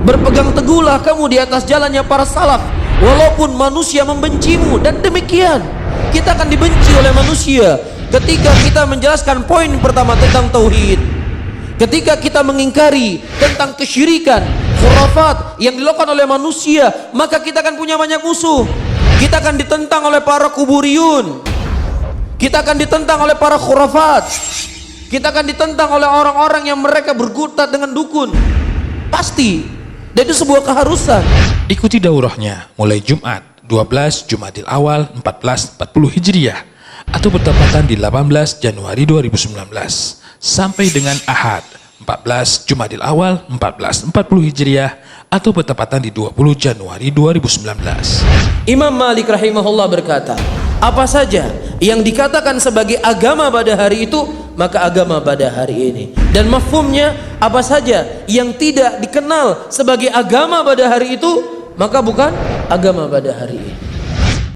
Berpegang teguhlah kamu di atas jalannya para salaf, walaupun manusia membencimu. Dan demikian kita akan dibenci oleh manusia ketika kita menjelaskan poin pertama tentang tauhid, ketika kita mengingkari tentang kesyirikan, khurafat yang dilakukan oleh manusia, maka kita akan punya banyak musuh. Kita akan ditentang oleh para kuburiyun, kita akan ditentang oleh para khurafat, kita akan ditentang oleh orang-orang yang mereka berkutat dengan dukun. Pasti. Dan itu sebuah keharusan. Ikuti daurahnya mulai Jumat 12 Jumadil Awal 1440 Hijriah atau bertepatan di 18 Januari 2019 sampai dengan Ahad 14 Jumadil Awal 1440 Hijriah atau bertepatan di 20 Januari 2019. Imam Malik rahimahullah berkata, apa saja yang dikatakan sebagai agama pada hari itu, maka agama pada hari ini. Dan mafhumnya, apa saja yang tidak dikenal sebagai agama pada hari itu, maka bukan agama pada hari ini.